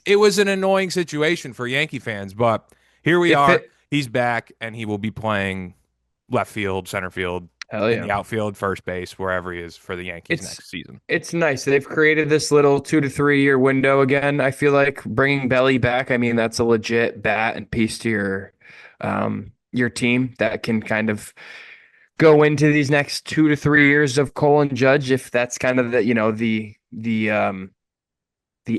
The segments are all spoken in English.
it was an annoying situation for Yankee fans, but here we If are. it, He's back, and he will be playing left field, center field, hell in yeah. the outfield, first base, wherever he is for the Yankees It's next season. it's nice. They've created this little 2 to 3 year window again. I feel like bringing Belly back. I mean, that's a legit bat and piece to your team that can kind of go into these next 2 to 3 years of Cole and Judge if that's kind of the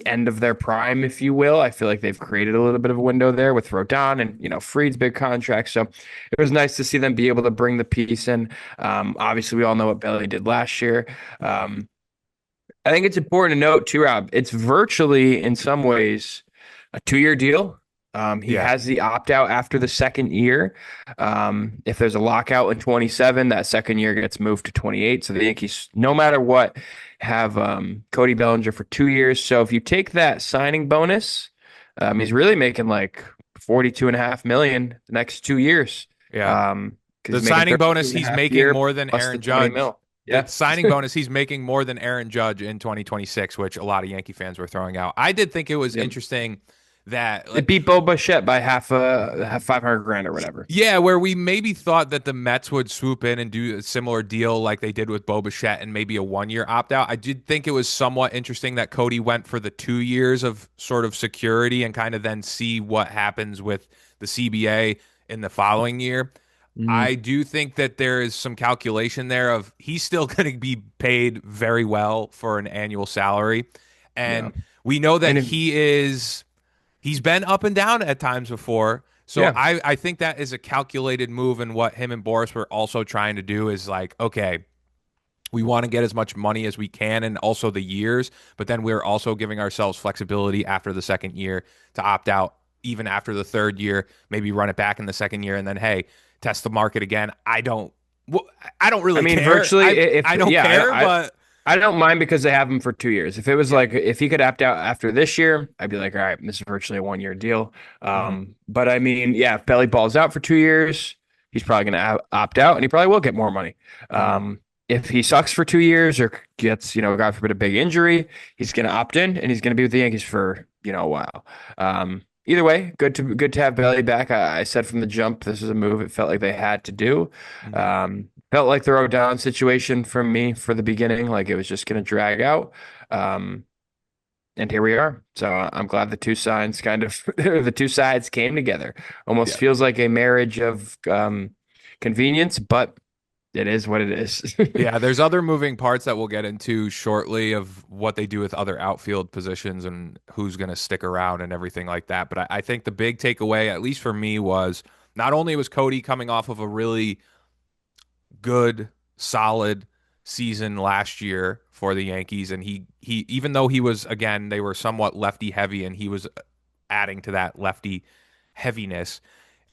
end of their prime, if you will. I feel like they've created a little bit of a window there with Rodon and Fried's big contract. So it was nice to see them be able to bring the piece in. Obviously, we all know what Belly did last year. I think it's important to note too, Rob. It's virtually, in some ways, a 2 year deal. He Yeah. has the opt out after the second year. If there's a lockout in 27, that second year gets moved to 28. So the Yankees, no matter what, have Cody Bellinger for 2 years. So if you take that signing bonus, he's really making like 42.5 million the next 2 years. Yeah. Because The he's making signing 32 bonus and a he's half making year more than plus the Aaron 20 Judge. mil. The Yeah. signing bonus he's making more than Aaron Judge in 2026, which a lot of Yankee fans were throwing out. I did think it was Yep. interesting that It beat Bo Bichette by half 500 grand or whatever. yeah, where we maybe thought that the Mets would swoop in and do a similar deal like they did with Bo Bichette and maybe a 1 year opt out. I did think it was somewhat interesting that Cody went for the 2 years of sort of security and kind of then see what happens with the CBA in the following year. Mm, I do think that there is some calculation there of he's still going to be paid very well for an annual salary. yeah. And we know that And if, he's been up and down at times before. So yeah, I think that is a calculated move. And what him and Boris were also trying to do is like, okay, we want to get as much money as we can and also the years, but then we're also giving ourselves flexibility after the second year to opt out, even after the third year, maybe run it back in the second year, and then hey, test the market again. Well, I don't I really mean, care. virtually, I don't care, but I don't mind because they have him for 2 years. If it was yeah. like if he could opt out after this year, I'd be like, all right, this is virtually a 1 year deal. Mhm. But I mean, yeah, if Belly balls out for 2 years, he's probably going to opt out, and he probably will get more money. Mhm. If he sucks for 2 years or gets, God forbid, a big injury, he's going to opt in and he's going to be with the Yankees for a while. Either way, good to have Belly back. I said from the jump, this is a move it felt like they had to do. Mhm. Felt like the Rodon situation from me for the beginning, like it was just going to drag out. Um, and here we are. So I'm glad the two sides kind of the two sides came together. Almost Yeah. feels like a marriage of convenience, but it is what it is. Yeah, there's other moving parts that we'll get into shortly of what they do with other outfield positions and who's going to stick around and everything like that. But I think the big takeaway, at least for me, was not only was Cody coming off of a really good, solid season last year for the Yankees, and he even though he was again they were somewhat lefty heavy, and he was adding to that lefty heaviness.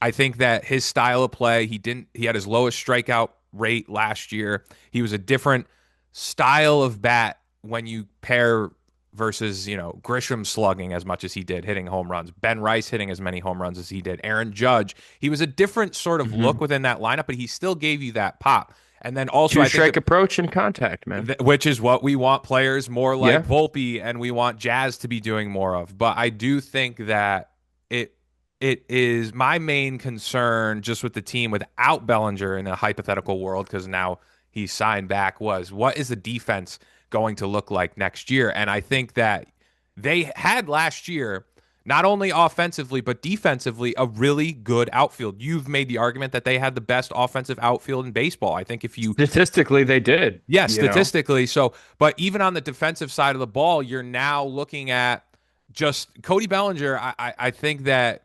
I think that his style of play, he had his lowest strikeout rate last year. He was a different style of bat when you pair versus, Grisham slugging as much as he did, hitting home runs. Ben Rice hitting as many home runs as he did. Aaron Judge. He was a different sort of look Mhm. within that lineup, but he still gave you that pop. And then also, Two I think strike approach and contact, man. which is what we want players more like Yeah. Volpe and we want Jazz to be doing more of. But I do think that it it is my main concern just with the team without Bellinger in a hypothetical world because now he's signed back was what is the defense going to look like next year? And I think that they had last year not only offensively but defensively a really good outfield. You've made the argument that they had the best offensive outfield in baseball. I think if you Statistically, they did, yeah, statistically. So, but even on the defensive side of the ball, you're now looking at just Cody Bellinger. I think that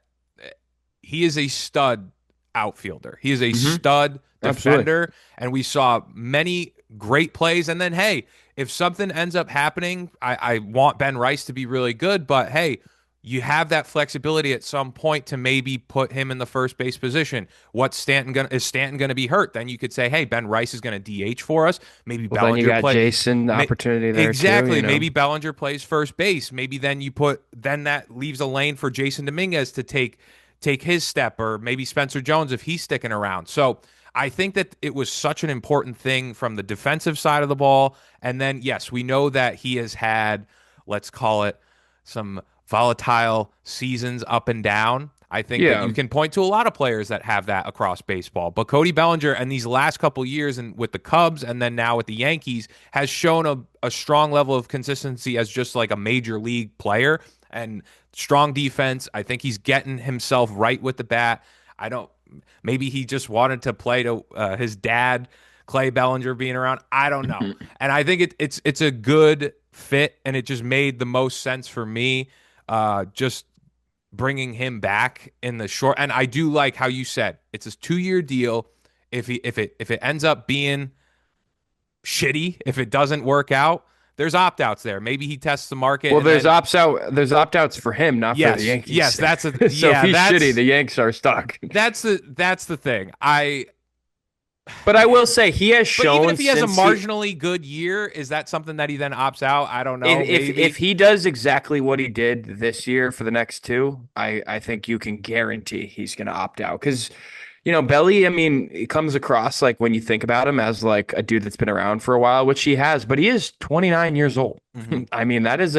he is a stud outfielder. He is a Hmm. stud Absolutely. defender, and we saw many great plays. And then, hey, if something ends up happening, I want Ben Rice to be really good, but hey, you have that flexibility at some point to maybe put him in the first base position. What's Stanton gonna is Stanton gonna be hurt? Then you could say, hey, Ben Rice is gonna DH for us. Maybe Well, then you Bellinger got play. Jason the opportunity there too, Exactly. Maybe Bellinger plays first base. Maybe then that leaves a lane for Jason Dominguez to take his step, or maybe Spencer Jones if he's sticking around. So I think that it was such an important thing from the defensive side of the ball. And then, yes, we know that he has had, let's call it, some volatile seasons up and down. I think that you Yeah. can point to a lot of players that have that across baseball. But Cody Bellinger and these last couple years and with the Cubs and then now with the Yankees has shown a strong level of consistency as just like a major league player and strong defense. I think he's getting himself right with the bat. I don't maybe he just wanted to play to his dad Clay Bellinger being around. I don't know. And I think it's a good fit and it just made the most sense for me. Just bringing him back in the short. And I do like how you said it's a 2 year deal. If it ends up being shitty, if it doesn't work out, there's opt outs there. Maybe he tests the market Well, and then there's opt outs for him, not for the yes, Yankees. that's a So if yeah, he's shitty, the Yanks are stuck. that's the thing. But I will say he has But even shown if he has a since he marginally good year, is that something that he then opts out? I don't know. if Maybe. he does exactly what he did this year for the next two, I think you can guarantee he's going to opt out because Belly, I mean, he comes across like when you think about him as like a dude that's been around for a while, which he has, but he is 29 years old. Mhm. I mean, that is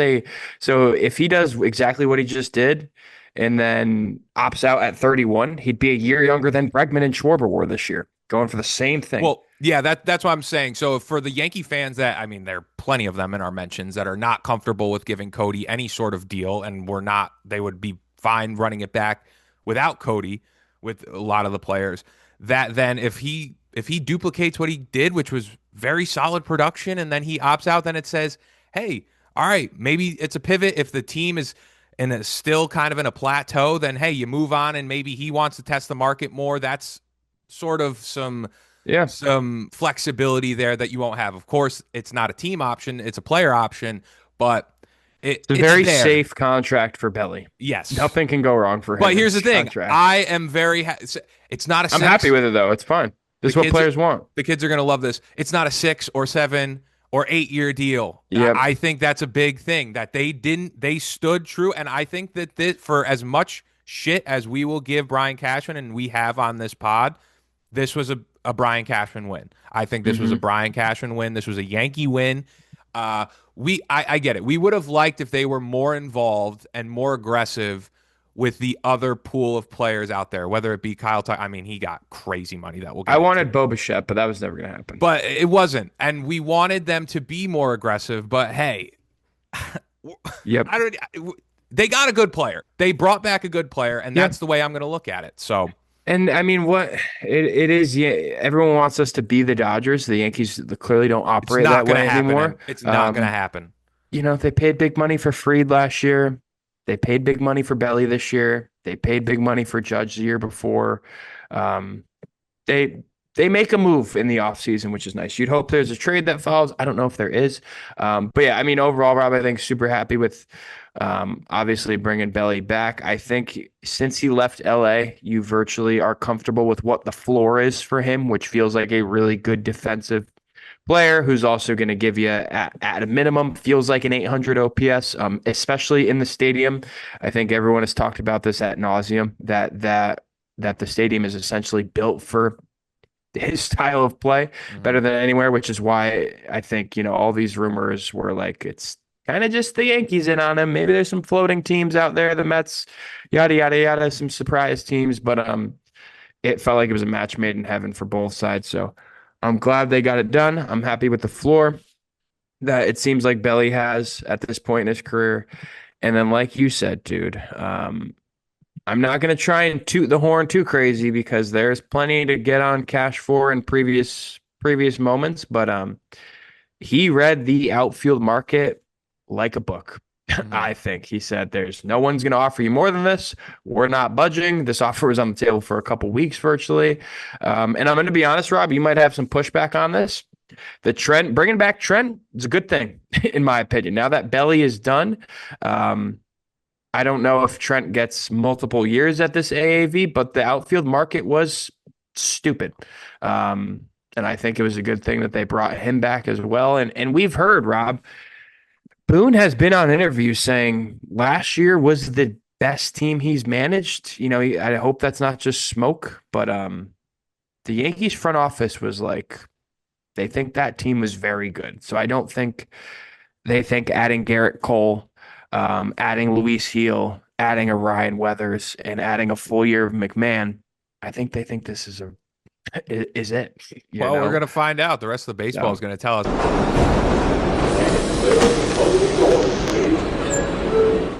so if he does exactly what he just did and then opts out at 31, he'd be a year younger than Bregman and Schwarber were this year, going for the same thing. Well, yeah, that's what I'm saying. So for the Yankee fans that I mean, there are plenty of them in our mentions that are not comfortable with giving Cody any sort of deal, and we're not. They would be fine running it back without Cody with a lot of the players. That then if he duplicates what he did, which was very solid production, and then he opts out, then it says, hey, all right, maybe it's a pivot. If the team is still kind of in a plateau, then hey, you move on, and maybe he wants to test the market more. That's sort of Yeah. some flexibility there that you won't have. Of course, it's not a team option, it's a player option, but It's a it's very there. safe contract for Belly. Yes. Nothing can go wrong for But him in here's the this thing. contract. I am it's not a I'm happy 6. with it though. It's fine. This The is what kids players want. the kids are going to love this. It's not a 6 or 7 or 8 year deal. Yep. I think that's a big thing that they stood true and I think that for as much shit as we will give Brian Cashman and we have on this pod, this was a Brian Cashman win. I think this was a Hmm. Brian Cashman win. This was a Yankee win. I get it. We would have liked if they were more involved and more aggressive with the other pool of players out there, whether it be Kyle. I mean, he got crazy money that we'll I get into, wanted Bo Bichette, but that was never going to happen. but it wasn't. And we wanted them to be more aggressive. But hey, Yep. I don't. They got a good player. They brought back a good player, and Yeah. that's the way I'm going to look at it. So And I mean, it is, yeah, everyone wants us to be the Dodgers. The Yankees clearly don't it's operate not that going to way happen, anymore. and it's not going to happen. They paid big money for Fried last year. They paid big money for Belly this year. They paid big money for Judge the year before. Um, they they make a move in the offseason, which is nice. You'd hope there's a trade that follows. I don't know if there is. But yeah, I mean, overall, Rob, I think super happy with obviously bringing Belly back. I think since he left LA, you virtually are comfortable with what the floor is for him, which feels like a really good defensive player who's also going to give you at a minimum feels like an 800 OPS, especially in the stadium. I think everyone has talked about this ad nauseum that the stadium is essentially built for his style of play Mhm. better than anywhere, which is why I think, all these rumors were like it's kind of just the Yankees in on him. Maybe there's some floating teams out there, the Mets, yada yada yada, some surprise teams, but it felt like it was a match made in heaven for both sides. So I'm glad they got it done. I'm happy with the floor that it seems like Belly has at this point in his career. And then, like you said, dude, I'm not going to try and toot the horn too crazy because there's plenty to get on cash for in previous moments. But he read the outfield market like a book. Mhm. I think he said, "There's no one's going to offer you more than this. We're not budging. This offer was on the table for a couple weeks virtually." And I'm going to be honest, Rob, you might have some pushback on this. The Trent bringing back Trent is a good thing, in my opinion. Now that Belly is done, um, I don't know if Trent gets multiple years at this AAV, but the outfield market was stupid. And I think it was a good thing that they brought him back as well. And we've heard, Rob, Boone has been on interviews saying last year was the best team he's managed. I hope that's not just smoke, but the Yankees front office was like, they think that team was very good. So I don't think they think adding Garrett Cole adding Luis Heel, adding a Ryan Weathers, and adding a full year of McMahon, I think they think this is it, you Well, we're know? gonna find out. The rest of the baseball is So gonna tell us.